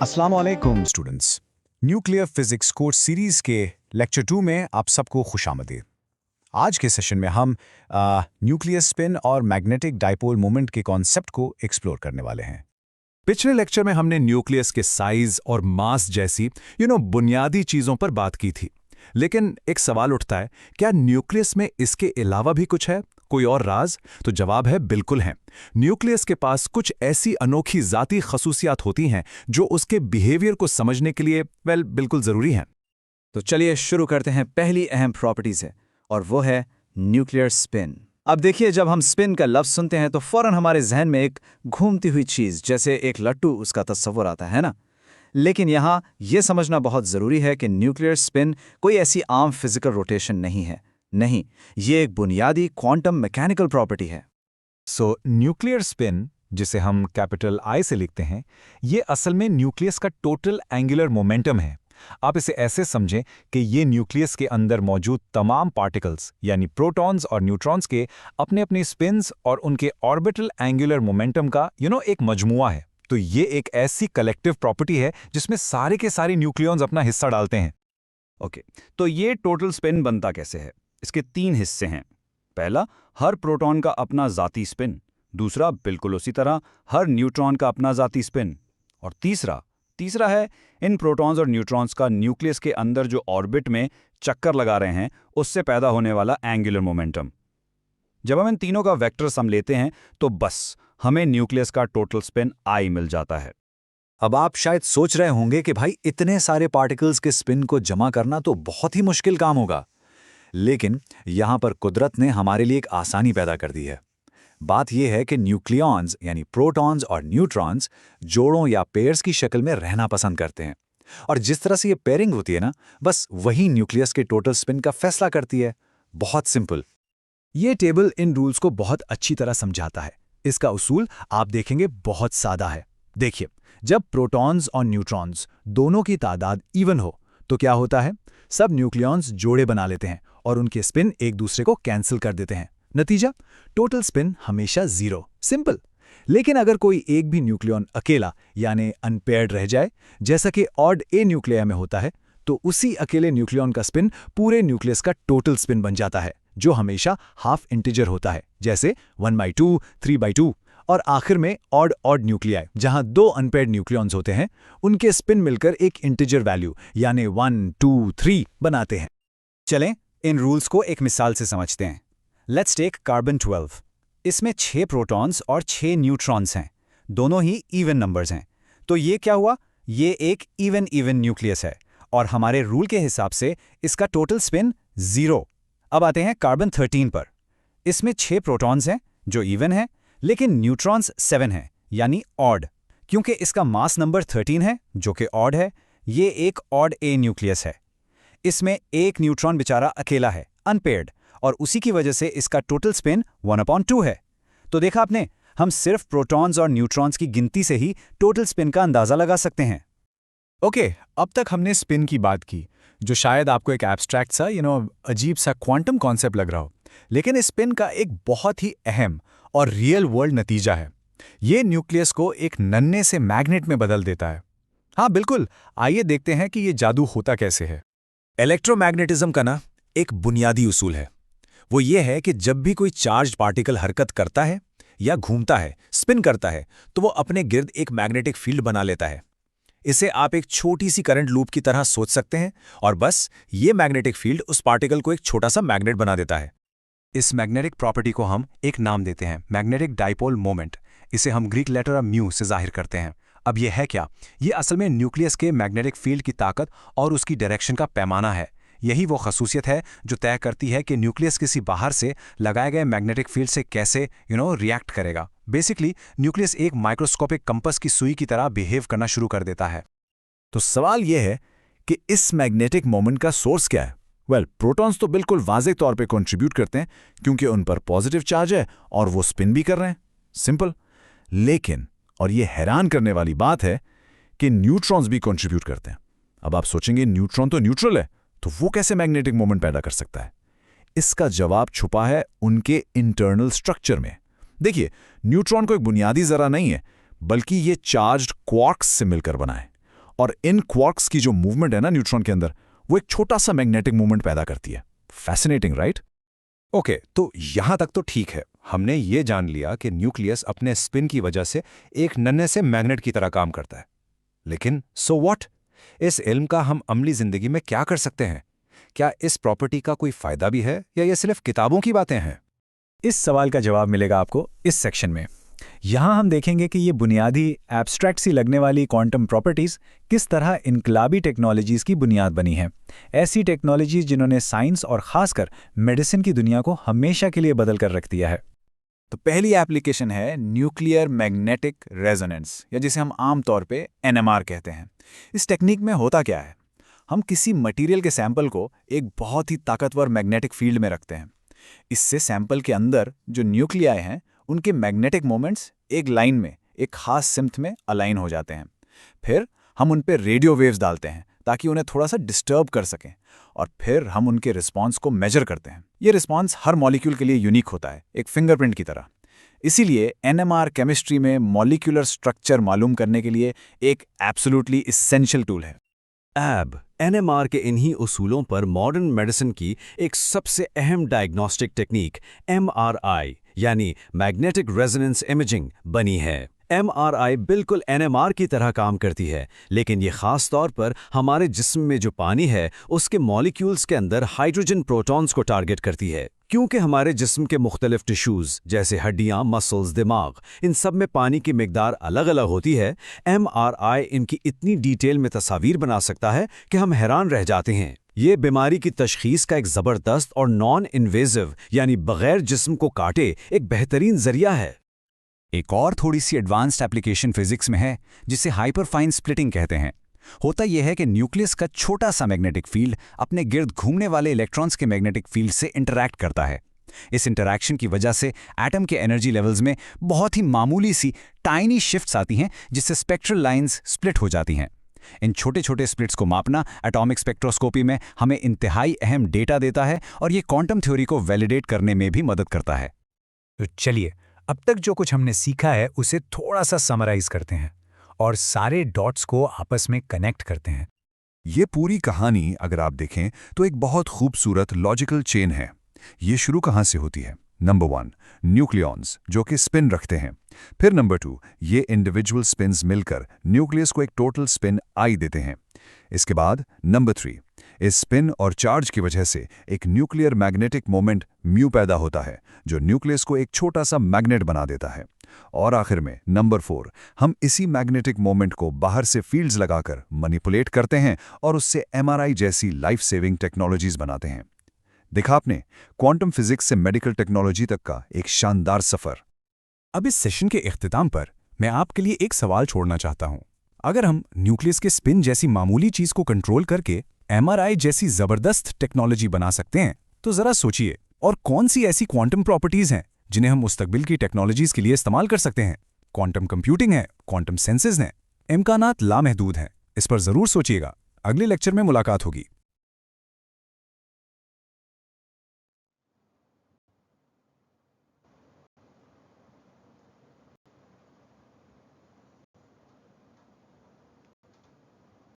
अस्सलाम वालेकुम students. Nuclear physics course series के लेक्चर 2 में आप सबको खुशामदीद। आज के सेशन में हम न्यूक्लियर स्पिन और मैग्नेटिक डाइपोल मोमेंट के कॉन्सेप्ट को एक्सप्लोर करने वाले हैं। पिछले लेक्चर में हमने न्यूक्लियस के साइज और मास जैसी बुनियादी चीजों पर बात की थी। लेकिन एक सवाल उठता है, क्या न्यूक्लियस में इसके अलावा भी कुछ है, कोई और राज? तो जवाब है बिल्कुल है। न्यूक्लियस के पास कुछ ऐसी अनोखी जाती खसूसियात होती हैं जो उसके बिहेवियर को समझने के लिए बिल्कुल जरूरी हैं। तो चलिए शुरू करते हैं। पहली अहम प्रॉपर्टीज है और वो है न्यूक्लियर स्पिन। अब देखिए, जब हम स्पिन का लफ्ज सुनते हैं तो फौरन हमारे जहन में एक घूमती हुई चीज जैसे एक लट्टू उसका तस्वुर आता है ना। लेकिन यहाँ यह समझना बहुत जरूरी है कि न्यूक्लियर स्पिन कोई ऐसी आम फिजिकल रोटेशन नहीं है। नहीं, ये एक बुनियादी क्वांटम मैकेनिकल प्रॉपर्टी है। सो न्यूक्लियर स्पिन, जिसे हम कैपिटल आई से लिखते हैं, ये असल में न्यूक्लियस का टोटल एंगुलर मोमेंटम है। आप इसे ऐसे समझें कि ये न्यूक्लियस के अंदर मौजूद तमाम पार्टिकल्स यानी प्रोटॉन्स और न्यूट्रॉन्स के अपने अपने स्पिन्स और उनके ऑर्बिटल एंगुलर मोमेंटम का एक मजमुआ है। तो ये एक ऐसी कलेक्टिव प्रॉपर्टी है जिसमें सारे के सारे न्यूक्लियॉन्स अपना हिस्सा डालते हैं। ओके, तो ये टोटल स्पिन बनता कैसे है? इसके 3 हिस्से हैं। पहला, हर प्रोटॉन का अपना जाती स्पिन। दूसरा, बिल्कुल उसी तरह हर न्यूट्रॉन का अपना जाती स्पिन। और तीसरा है इन प्रोटॉन्स और न्यूट्रॉन्स का न्यूक्लियस के अंदर जो ऑर्बिट में चक्कर लगा रहे हैं उससे पैदा होने वाला एंगुलर मोमेंटम। जब हम इन तीनों का वेक्टर सम लेते हैं तो बस हमें न्यूक्लियस का टोटल स्पिन आई मिल जाता है। अब आप शायद सोच रहे होंगे कि भाई इतने सारे पार्टिकल्स के स्पिन को जमा करना तो बहुत ही मुश्किल काम होगा। लेकिन यहां पर कुदरत ने हमारे लिए एक आसानी पैदा कर दी है। बात यह है कि न्यूक्लियॉन्स यानी प्रोटॉन्स और न्यूट्रॉन्स जोड़ों या पेयर्स की शक्ल में रहना पसंद करते हैं। और जिस तरह से ये पेयरिंग होती है ना, बस वही न्यूक्लियस के टोटल स्पिन का फैसला करती है। बहुत सिंपल। ये टेबल इन रूल्स को बहुत अच्छी तरह समझाता है। इसका उसूल आप देखेंगे बहुत सादा है। देखिए, जब प्रोटॉन्स और न्यूट्रॉन्स दोनों की तादाद इवन हो तो क्या होता है? सब न्यूक्लियॉन्स जोड़े बना लेते हैं और उनके स्पिन एक दूसरे को कैंसिल कर देते हैं। नतीजा, टोटल स्पिन हमेशा 0। सिंपल। लेकिन अगर कोई एक भी न्यूक्लियॉन अकेला यानी अनपेयर्ड रह जाए, जैसा कि ऑड ए न्यूक्लिया में होता है, तो उसी अकेले न्यूक्लियॉन का स्पिन पूरे न्यूक्लियस का टोटल स्पिन बन जाता है, जो हमेशा हाफ इंटीजर होता है, जैसे 1/2, 3/2। और आखिर में ऑड न्यूक्लियाई, जहां 2 अनपेयर्ड न्यूक्लियॉन्स होते हैं, उनके स्पिन मिलकर एक इंटीजर वैल्यू यानी 1, 2, 3 बनाते हैं। चलें इन रूल्स को एक मिसाल से समझते हैं। Let's take carbon 12। इसमें 6 प्रोटॉन्स और 6 न्यूट्रॉन्स हैं। दोनों ही इवन नंबर्स हैं। तो ये क्या हुआ? ये एक इवन न्यूक्लियस है और हमारे रूल के हिसाब से इसका टोटल स्पिन 0। अब आते हैं कार्बन 13 पर। इसमें 6 प्रोटॉन्स हैं जो इवन हैं, लेकिन न्यूट्रॉन्स 7 हैं यानी ऑड। क्योंकि इसका मास नंबर 13 है जो कि ऑड है, ये एक ऑड ए न्यूक्लियस है। इसमें एक न्यूट्रॉन बेचारा अकेला है, अनपेयर्ड, और उसी की वजह से इसका टोटल स्पिन 1/2 है। तो देखा आपने, हम सिर्फ प्रोटॉन्स और न्यूट्रॉन्स की गिनती से ही टोटल स्पिन का अंदाजा लगा सकते हैं। ओके, अब तक हमने स्पिन की बात की, जो शायद आपको एक एब्स्ट्रैक्ट सा अजीब सा क्वांटम कॉन्सेप्ट लग रहा हो। लेकिन इस स्पिन का एक बहुत ही अहम और रियल वर्ल्ड नतीजा है। ये न्यूक्लियस को एक नन्हे से मैग्नेट में बदल देता है। हाँ बिल्कुल, आइए देखते हैं कि ये जादू होता कैसे है। इलेक्ट्रोमैग्नेटिज्म का ना एक बुनियादी उसूल है। वो ये है कि जब भी कोई चार्ज्ड पार्टिकल हरकत करता है या घूमता है, स्पिन करता है, तो वो अपने गिर्द एक मैग्नेटिक फील्ड बना लेता है। इसे आप एक छोटी सी करंट लूप की तरह सोच सकते हैं, और बस ये मैग्नेटिक फील्ड उस पार्टिकल को एक छोटा सा मैग्नेट बना देता है। इस मैग्नेटिक प्रॉपर्टी को हम एक नाम देते हैं, मैग्नेटिक डाइपोल मोमेंट। इसे हम ग्रीक लेटर म्यू से जाहिर करते हैं। अब ये है क्या? ये असल में न्यूक्लियस के मैग्नेटिक फील्ड की ताकत और उसकी डायरेक्शन का पैमाना है। यही वो खसूसियत है जो तय करती है कि न्यूक्लियस किसी बाहर से लगाए गए मैग्नेटिक फील्ड से कैसे रिएक्ट करेगा। बेसिकली न्यूक्लियस एक माइक्रोस्कोपिक कंपास की सुई की तरह बिहेव करना शुरू कर देता है। तो सवाल यह है कि इस मैग्नेटिक मोमेंट का सोर्स क्या है? प्रोटॉन्स तो बिल्कुल वाज़ेह तौर पे कंट्रीब्यूट करते हैं, क्योंकि उन पर पॉजिटिव चार्ज है और वो स्पिन भी कर रहे हैं। सिंपल। लेकिन, और ये हैरान करने वाली बात है, कि न्यूट्रॉन्स भी कंट्रीब्यूट करते हैं। अब आप सोचेंगे न्यूट्रॉन तो न्यूट्रल है, तो वो कैसे मैग्नेटिक मोमेंट पैदा कर सकता है? इसका जवाब छुपा है उनके इंटरनल स्ट्रक्चर में। देखिए, न्यूट्रॉन को एक बुनियादी जरा नहीं है, बल्कि ये चार्ज्ड क्वार्क्स से मिलकर बना है। और इन क्वार्क्स की जो मूवमेंट है ना न्यूट्रॉन के अंदर, वो एक छोटा सा मैग्नेटिक मूवमेंट पैदा करती है। Fascinating, right? ओके, तो यहां तक तो ठीक है। हमने ये जान लिया कि न्यूक्लियस अपने स्पिन की वजह से एक नन्हे से मैग्नेट की तरह काम करता है। लेकिन सो व्हाट? इस इल्म का हम अमली जिंदगी में क्या कर सकते हैं? क्या इस प्रॉपर्टी का कोई फायदा भी है या ये सिर्फ किताबों की बातें हैं? इस सवाल का जवाब मिलेगा आपको इस सेक्शन में। यहां हम देखेंगे कि ये बुनियादी एब्स्ट्रैक्ट सी लगने वाली क्वांटम प्रॉपर्टीज किस तरह इनकलाबी टेक्नोलॉजीज की बुनियाद बनी हैं। ऐसी टेक्नोलॉजीज जिन्होंने साइंस और खासकर मेडिसिन की दुनिया को हमेशा के लिए बदल कर रख दिया है। तो पहली एप्लीकेशन है न्यूक्लियर मैग्नेटिक रेजोनेंस, या जिसे हम आमतौर पे NMR कहते हैं। इस टेक्निक में होता क्या है, हम किसी मटेरियल के सैंपल को एक बहुत ही ताकतवर मैग्नेटिक फील्ड में रखते हैं। इससे सैंपल के अंदर जो न्यूक्लियाई हैं उनके मैग्नेटिक मोमेंट्स एक लाइन में, एक खास सिम्थ में अलाइन हो जाते हैं। फिर हम उन पर रेडियो वेव्स डालते हैं ताकि उन्हें थोड़ा सा डिस्टर्ब कर सकें, और फिर हम उनके रिस्पॉन्स को मेजर करते हैं। ये रिस्पॉन्स हर मॉलिक्यूल के लिए यूनिक होता है, एक फिंगरप्रिंट की तरह। इसीलिए NMR केमिस्ट्री में मॉलिक्यूलर स्ट्रक्चर मालूम करने के लिए एक एब्सोल्युटली इसेंशियल टूल है। एब NMR के इन्हीं उसूलों पर मॉडर्न मेडिसिन की एक सबसे अहम डायग्नोस्टिक टेक्निक MRI यानी मैग्नेटिक रेजोनेंस इमेजिंग बनी है। MRI बिल्कुल NMR की तरह काम करती है, लेकिन ये खास तौर पर हमारे जिस्म में जो पानी है उसके मॉलिक्यूल्स के अंदर हाइड्रोजन प्रोटॉन्स को टारगेट करती है। क्योंकि हमारे जिस्म के मुख्तलिफ टिश्यूज जैसे हड्डियां, मसल्स, दिमाग, इन सब में पानी की मिकदार अलग अलग होती है। MRI इनकी इतनी डिटेल में तस्वीर बना सकता है कि हम हैरान रह जाते हैं। ये बीमारी की तशखीस का एक ज़बरदस्त और नॉन इन्वेजिव यानी बगैर जिस्म को काटे एक बेहतरीन जरिया है। एक और थोड़ी सी एडवांस्ड एप्लीकेशन फिजिक्स में है जिसे हाइपरफाइन स्प्लिटिंग कहते हैं। होता यह है कि न्यूक्लियस का छोटा सा मैग्नेटिक फील्ड अपने गिर्द घूमने वाले इलेक्ट्रॉन्स के मैग्नेटिक फील्ड से इंटरैक्ट करता है। इस इंटरैक्शन की वजह से एटम के एनर्जी लेवल्स में बहुत ही मामूली सी टाइनी शिफ्ट्स आती हैं, जिससे स्पेक्ट्रल लाइंस स्प्लिट हो जाती हैं। इन छोटे छोटे स्प्लिट्स को मापना एटॉमिक स्पेक्ट्रोस्कोपी में हमें इंतहाई अहम डेटा देता है और ये क्वांटम थ्योरी को वैलिडेट करने में भी मदद करता है। तो चलिए, अब तक जो कुछ हमने सीखा है उसे थोड़ा सा समराइज करते हैं और सारे डॉट्स को आपस में कनेक्ट करते हैं। ये पूरी कहानी अगर आप देखें तो एक बहुत खूबसूरत लॉजिकल चेन है। ये शुरू कहाँ से होती है? नंबर 1, न्यूक्लियॉन्स जो कि स्पिन रखते हैं। फिर नंबर 2, ये इंडिविजुअल स्पिन्स मिलकर न्यूक्लियस को एक टोटल स्पिन आई देते हैं। इसके बाद नंबर 3, इस स्पिन और चार्ज की वजह से एक न्यूक्लियर मैग्नेटिक मोमेंट म्यू पैदा होता है जो न्यूक्लियस को एक छोटा सा मैग्नेट बना देता है। और आखिर में नंबर 4, हम इसी मैग्नेटिक मोमेंट को बाहर से फील्ड्स लगाकर मैनिपुलेट करते हैं और उससे MRI जैसी लाइफ सेविंग टेक्नोलॉजीज बनाते हैं। देखा आपने, क्वांटम फिजिक्स से मेडिकल टेक्नोलॉजी तक का एक शानदार सफर। अब इस सेशन के इख्तिताम पर मैं आपके लिए एक सवाल छोड़ना चाहता हूं। अगर हम न्यूक्लियस के स्पिन जैसी मामूली चीज को कंट्रोल करके MRI जैसी जबरदस्त टेक्नोलॉजी बना सकते हैं, तो जरा सोचिए, और कौन सी ऐसी क्वांटम प्रॉपर्टीज हैं जिन्हें हम मुस्तकबिल की टेक्नोलॉजीज के लिए इस्तेमाल कर सकते हैं? क्वांटम कंप्यूटिंग है, क्वांटम सेंसेस हैं, इम्कानात लामहदूद हैं। इस पर जरूर सोचिएगा। अगले लेक्चर में मुलाकात होगी।